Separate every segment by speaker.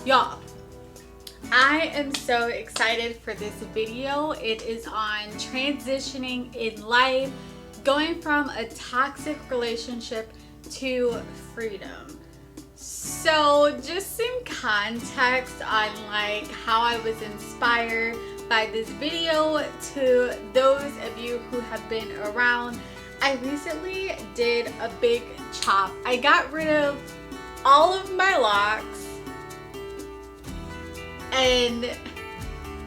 Speaker 1: Y'all, I am so excited for this video. It is on transitioning in life, going from a toxic relationship to freedom. So just some context on like how I was inspired by this video to those of you who have been around. I recently did a big chop. I got rid of all of my locks. And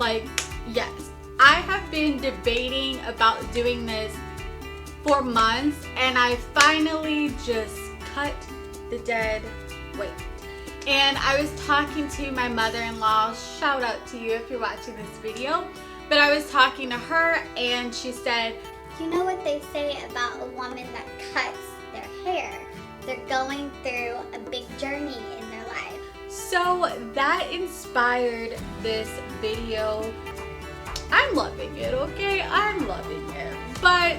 Speaker 1: like, yes, I have been debating about doing this for months, and I finally just cut the dead weight. And I was talking to my mother-in-law, shout out to you if you're watching this video, but I was talking to her and she said,
Speaker 2: you know what they say about a woman that cuts their hair? They're going through a big journey in their life.
Speaker 1: So that inspired this video. I'm loving it, okay? I'm loving it. But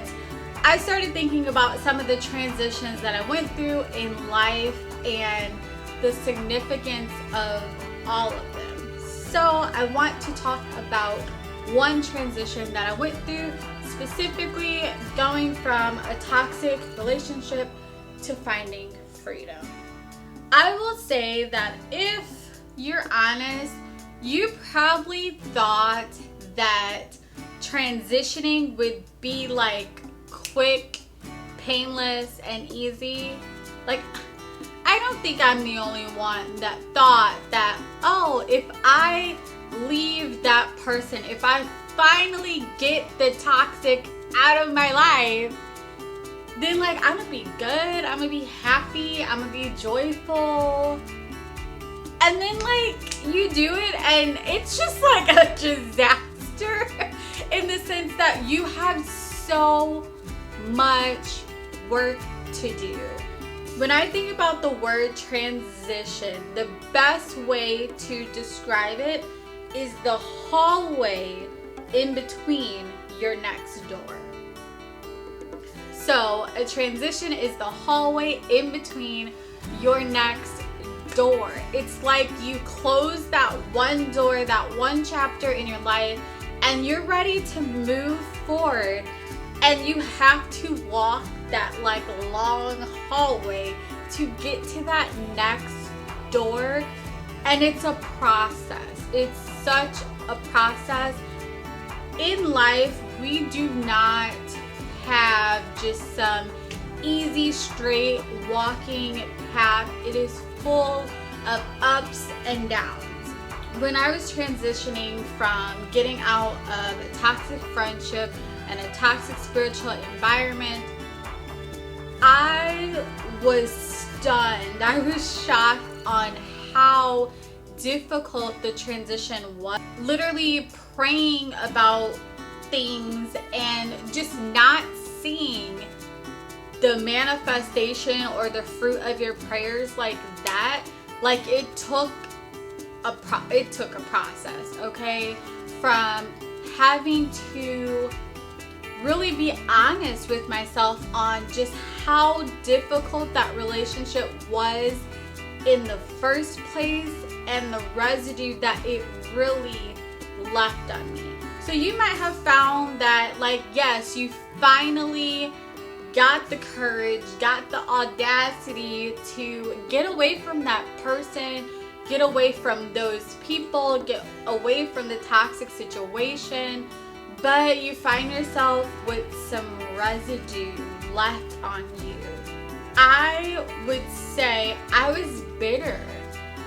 Speaker 1: I started thinking about some of the transitions that I went through in life and the significance of all of them. So I want to talk about one transition that I went through, specifically going from a toxic relationship to finding freedom. I will say that if you're honest, you probably thought that transitioning would be like quick, painless, and easy. Like, I don't think I'm the only one that thought that, oh, if I leave that person, if I finally get the toxic out of my life, then like I'm gonna be good, I'm gonna be happy, I'm gonna be joyful. And then like you do it and it's just like a disaster in the sense that you have so much work to do. When I think about the word transition, the best way to describe it is the hallway in between your next door. So a transition is the hallway in between your next door. It's like you close that one door, that one chapter in your life, and you're ready to move forward, and you have to walk that like long hallway to get to that next door. And it's a process. It's such a process. In life, we do not have just some easy, straight walking path. It is full of ups and downs. When I was transitioning from getting out of a toxic friendship and a toxic spiritual environment, I was stunned. I was shocked on how difficult the transition was. Literally praying about things and just not seeing the manifestation or the fruit of your prayers like that. Like it took a process, okay? From having to really be honest with myself on just how difficult that relationship was in the first place and the residue that it really left on me. So you might have found that, like, yes, you finally got the courage, got the audacity to get away from that person, get away from those people, get away from the toxic situation, but you find yourself with some residue left on you. I would say I was bitter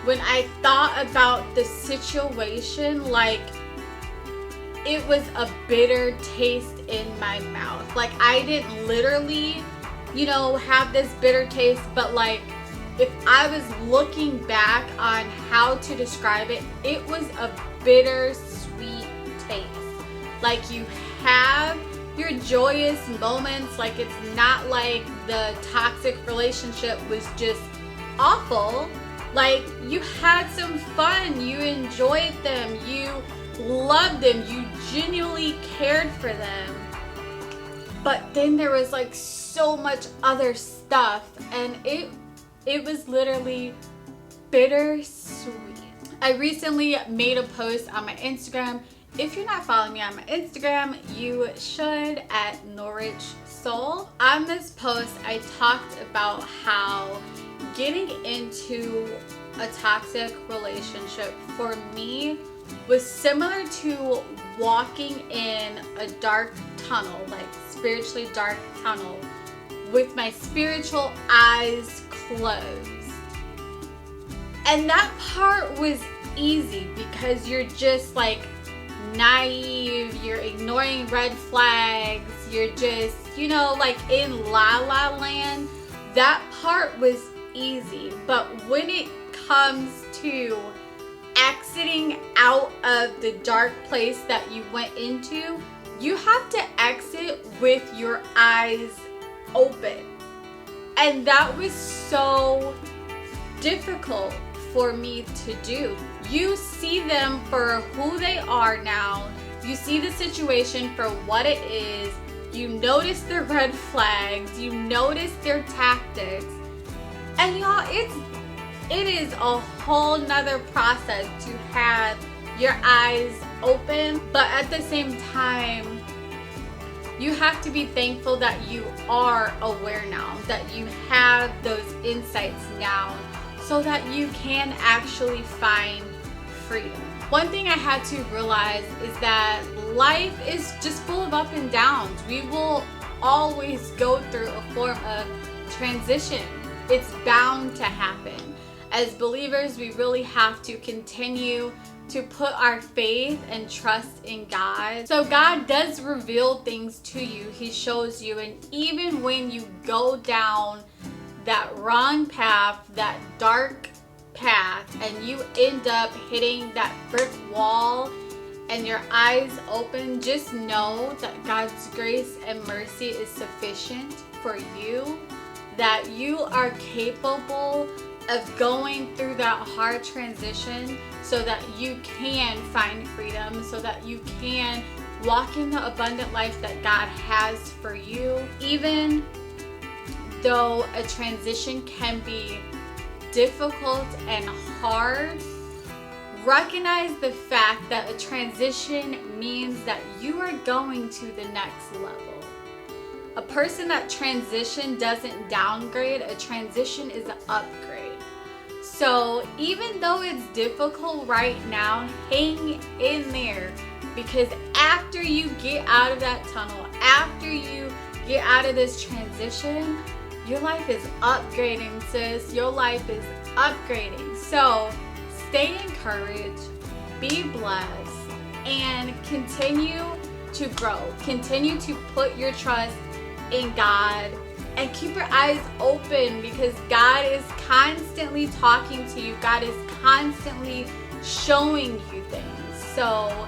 Speaker 1: when I thought about the situation. Like, it was a bitter taste in my mouth. Like, I didn't literally, have this bitter taste, but like, if I was looking back on how to describe it, it was a bittersweet taste. Like, you have your joyous moments, like it's not like the toxic relationship was just awful. Like, you had some fun, you enjoyed them, you loved them, you genuinely cared for them. But then there was like so much other stuff, and it was literally bittersweet. I recently made a post on my Instagram. If you're not following me on my Instagram, you should, at Norwich Soul. On this post, I talked about how getting into a toxic relationship for me was similar to walking in a dark tunnel, like spiritually dark tunnel, with my spiritual eyes closed. And that part was easy because you're just like naive, you're ignoring red flags, you're just, you know, like in La La Land. That part was easy. But when it comes to exiting out of the dark place that you went into, you have to exit with your eyes open. And that was so difficult for me to do. You see them for who they are now. You see the situation for what it is. You notice their red flags. You notice their tactics. And y'all, it is a whole nother process to have your eyes open, but at the same time, you have to be thankful that you are aware now, that you have those insights now, so that you can actually find freedom. One thing I had to realize is that life is just full of up and downs. We will always go through a form of transition. It's bound to happen. As believers, we really have to continue to put our faith and trust in God. So God does reveal things to you. He shows you, and even when you go down that wrong path, that dark path, and you end up hitting that brick wall and your eyes open, just know that God's grace and mercy is sufficient for you, that you are capable of going through that hard transition so that you can find freedom, so that you can walk in the abundant life that God has for you. Even though a transition can be difficult and hard, recognize the fact that a transition means that you are going to the next level. A person that transition doesn't downgrade, a transition is an upgrade. So even though it's difficult right now, hang in there, because after you get out of that tunnel, after you get out of this transition, your life is upgrading, sis. Your life is upgrading. So stay encouraged, be blessed, and continue to grow. Continue to put your trust in God and keep your eyes open, because God is constantly talking to you. God is constantly showing you things. So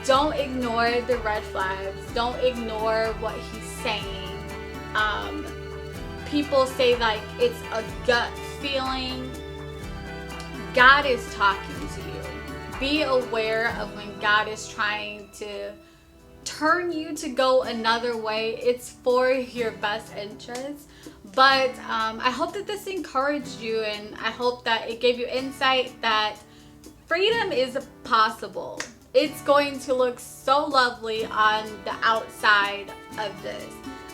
Speaker 1: don't ignore the red flags. Don't ignore what He's saying. People say like it's a gut feeling. God is talking to you. Be aware of when God is trying to turn you to go another way. It's for your best interest. But I hope that this encouraged you, and I hope that it gave you insight that freedom is possible. It's going to look so lovely on the outside of this.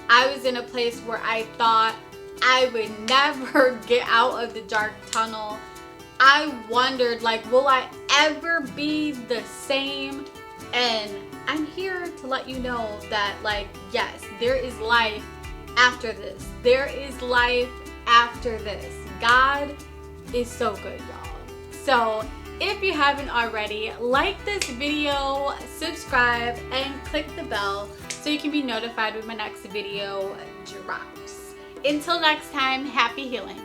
Speaker 1: I was in a place where I thought I would never get out of the dark tunnel. I wondered, like, will I ever be the same? And I'm here to let you know that, like, yes, there is life after this. There is life after this. God is so good, y'all. So if you haven't already, like this video, subscribe, and click the bell so you can be notified when my next video drops. Until next time, happy healing.